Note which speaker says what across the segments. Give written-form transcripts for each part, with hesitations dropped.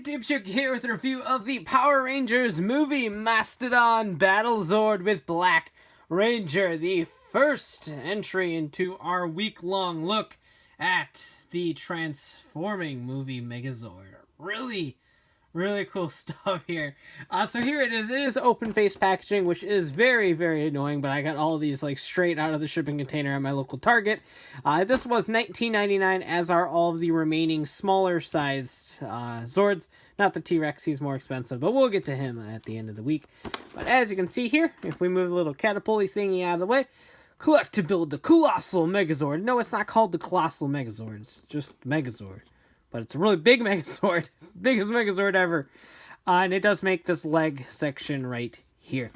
Speaker 1: Dipshook here with a review of the Power Rangers movie Mastodon Battle Zord with Black Ranger, the first entry into our week-long look at the transforming movie Megazord. Really cool stuff here. So here it is. It is open face packaging, which is very annoying, but I got all these like straight out of the shipping container at my local Target. This was $19.99, as are all of the remaining smaller sized Zords. Not the T-Rex, he's more expensive, but we'll get to him at the end of the week. But as you can see here, if we move the little catapult thingy out of the way, collect to build the Colossal Megazord. No, it's not called the Colossal Megazord, it's just Megazord. But it's a really big Megazord. Biggest Megazord ever. And it does make this leg section right here.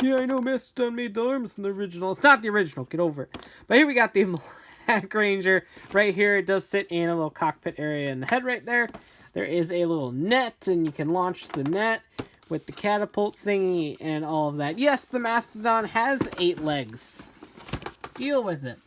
Speaker 1: Yeah, I know Mastodon made the arms in the original. It's not the original. Get over it. But here we got the Black Ranger. Right here, it does sit in a little cockpit area in the head right there. There is a little net, and you can launch the net with the catapult thingy and all of that. Yes, the Mastodon has 8 legs. Deal with it.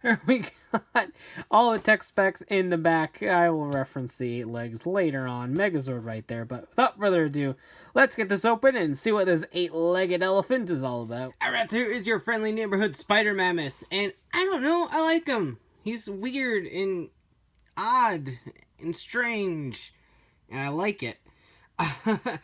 Speaker 1: Here we got all the tech specs in the back. I will reference the 8 legs later on. Megazord right there. But without further ado, let's get this open and see what this 8-legged elephant is all about. Alright, so here is your friendly neighborhood spider mammoth. And I don't know, I like him. He's weird and odd and strange. And I like it. A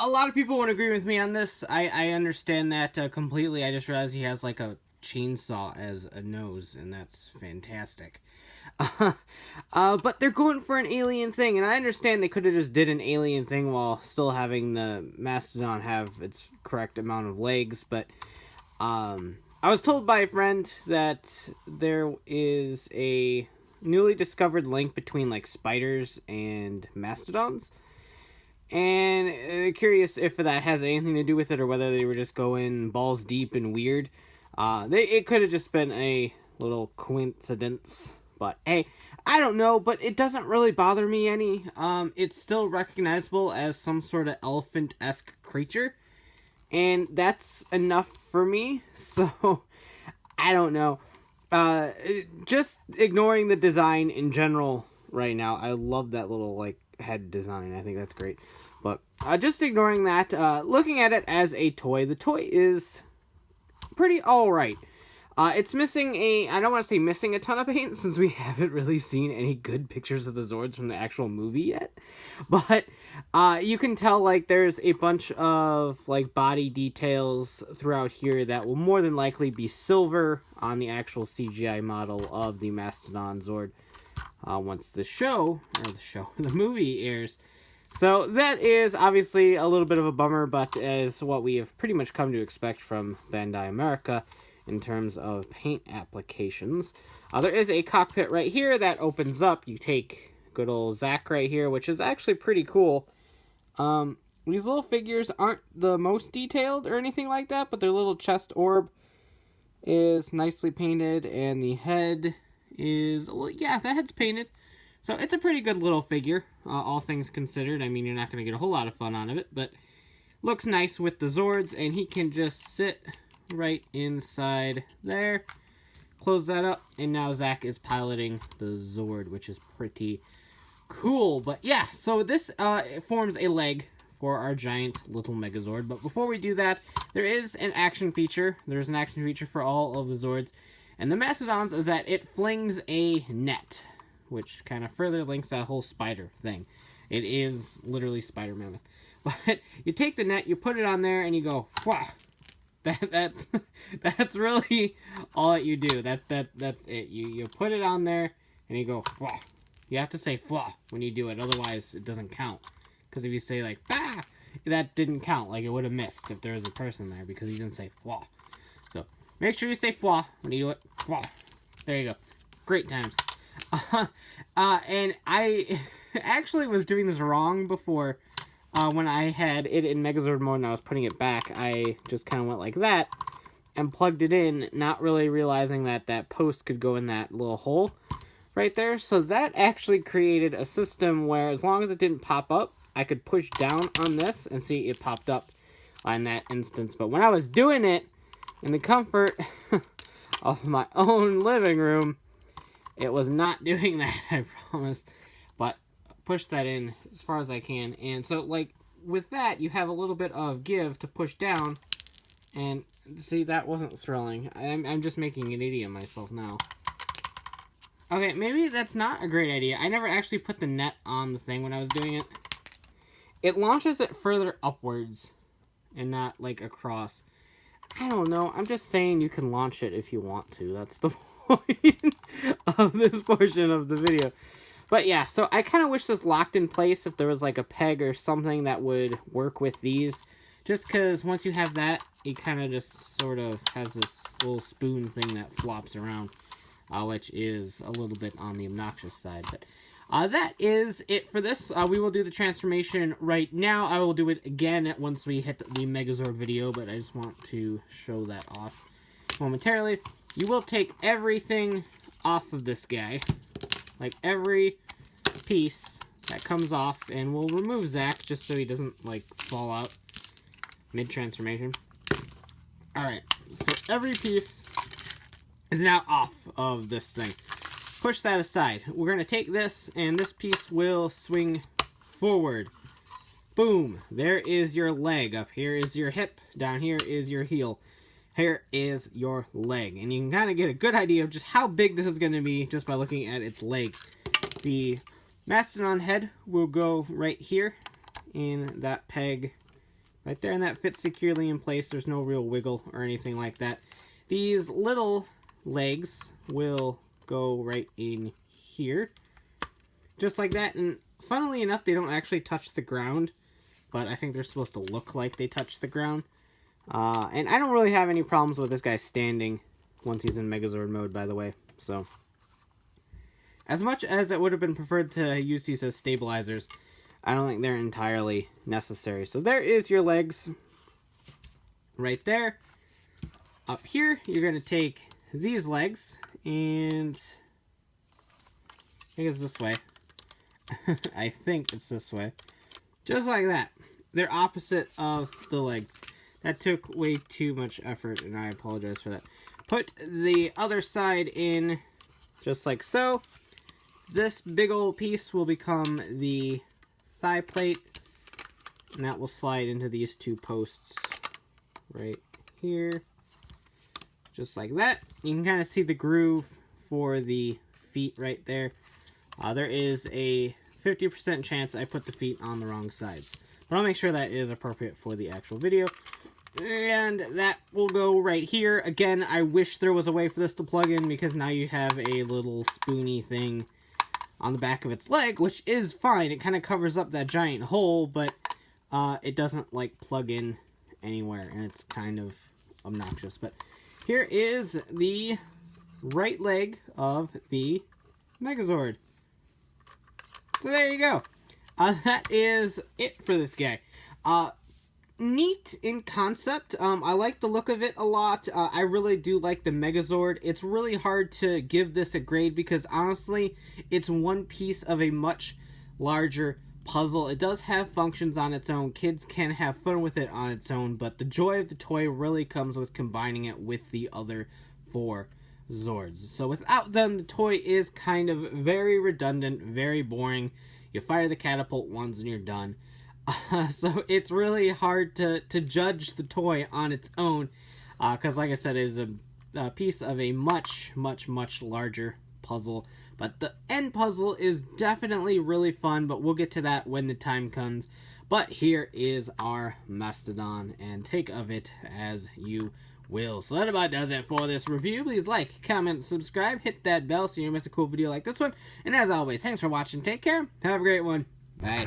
Speaker 1: lot of people won't agree with me on this. I understand that completely. I just realized he has like a chainsaw as a nose, and that's fantastic. But they're going for an alien thing, and I understand they could have just did an alien thing while still having the Mastodon have its correct amount of legs, but I was told by a friend that there is a newly discovered link between like spiders and mastodons, and curious if that has anything to do with it, or whether they were just going balls deep and weird. It could have just been a little coincidence, but hey, I don't know, but it doesn't really bother me any. It's still recognizable as some sort of elephant-esque creature, and that's enough for me, so I don't know. Just ignoring the design in general right now. I love that little, like, head design. I think that's great, but just ignoring that, looking at it as a toy, the toy is pretty alright. It's missing I don't want to say missing a ton of paint, since we haven't really seen any good pictures of the Zords from the actual movie yet. But you can tell like there's a bunch of like body details throughout here that will more than likely be silver on the actual CGI model of the Mastodon Zord once the movie airs. So that is obviously a little bit of a bummer, but as what we have pretty much come to expect from Bandai America in terms of paint applications. There is a cockpit right here that opens up. You take good old Zach right here, which is actually pretty cool. These little figures aren't the most detailed or anything like that, but their little chest orb is nicely painted, and the head is, well, yeah, the head's painted. So it's a pretty good little figure, all things considered. I mean, you're not going to get a whole lot of fun out of it, but looks nice with the Zords, and he can just sit right inside there. Close that up, and now Zach is piloting the Zord, which is pretty cool. But yeah, so this forms a leg for our giant little Megazord. But before we do that, there is an action feature. There's an action feature for all of the Zords. And the Mastodons is that it flings a net, which kind of further links that whole spider thing. It is literally Spider Mammoth. But you take the net, you put it on there, and you go, fwah. That's really all that you do. That's it. You put it on there, and you go, fwah. You have to say fwah when you do it, otherwise it doesn't count. Because if you say like, bah, that didn't count. Like, it would have missed if there was a person there, because you didn't say fwah. So, make sure you say fwah when you do it. Fwah. There you go. Great times. And I actually was doing this wrong before. When I had it in Megazord mode and I was putting it back, I just kind of went like that and plugged it in, not really realizing that that post could go in that little hole right there. So that actually created a system where, as long as it didn't pop up, I could push down on this and see it popped up in that instance. But when I was doing it in the comfort of my own living room, it was not doing that, I promise. But push that in as far as I can. And so, like, with that, you have a little bit of give to push down. And, see, that wasn't thrilling. I'm just making an idiot of myself now. Okay, maybe that's not a great idea. I never actually put the net on the thing when I was doing it. It launches it further upwards and not, like, across. I don't know. I'm just saying you can launch it if you want to. That's the point of this portion of the video. But yeah, so I kind of wish this locked in place if there was, like, a peg or something that would work with these. Just because once you have that, it kind of just sort of has this little spoon thing that flops around. Which is a little bit on the obnoxious side. But that is it for this. We will do the transformation right now. I will do it again once we hit the Megazord video, but I just want to show that off momentarily. You will take everything off of this guy. Like, every piece that comes off, and we'll remove Zach just so he doesn't, like, fall out mid-transformation. Alright, so every piece is now off of this thing. Push that aside. We're going to take this, and this piece will swing forward. Boom. There is your leg. Up here is your hip. Down here is your heel. Here is your leg. And you can kind of get a good idea of just how big this is going to be just by looking at its leg. The Mastodon head will go right here in that peg right there, and that fits securely in place. There's no real wiggle or anything like that. These little legs will go right in here, just like that. And funnily enough, they don't actually touch the ground, but I think they're supposed to look like they touch the ground. And I don't really have any problems with this guy standing once he's in Megazord mode, by the way. So, as much as it would have been preferred to use these as stabilizers, I don't think they're entirely necessary. So there is your legs right there. Up here, you're going to take these legs, and I think it's this way. I think it's this way. Just like that. They're opposite of the legs. That took way too much effort, and I apologize for that. Put the other side in just like so. This big old piece will become the thigh plate, and that will slide into these two posts right here. Just like that. You can kind of see the groove for the feet right there. There is a 50% chance I put the feet on the wrong sides. But I'll make sure that is appropriate for the actual video. And that will go right here. Again, I wish there was a way for this to plug in, because now you have a little spoony thing on the back of its leg, which is fine. It kind of covers up that giant hole, but it doesn't, like, plug in anywhere, and it's kind of obnoxious. But here is the right leg of the Megazord. So there you go. That is it for this guy. Neat in concept. I like the look of it a lot. I really do like the Megazord. It's really hard to give this a grade because, honestly, it's one piece of a much larger puzzle. It does have functions on its own. Kids can have fun with it on its own, but the joy of the toy really comes with combining it with the other 4 Zords. So without them, the toy is kind of very redundant, very boring. You fire the catapult once and you're done. So it's really hard to judge the toy on its own, because like I said, it is a piece of a much, much, much larger puzzle. But the end puzzle is definitely really fun, but we'll get to that when the time comes. But here is our Mastodon, and take of it as you will. So that about does it for this review. Please like, comment, subscribe, hit that bell so you don't miss a cool video like this one. And as always, thanks for watching. Take care. Have a great one. Bye.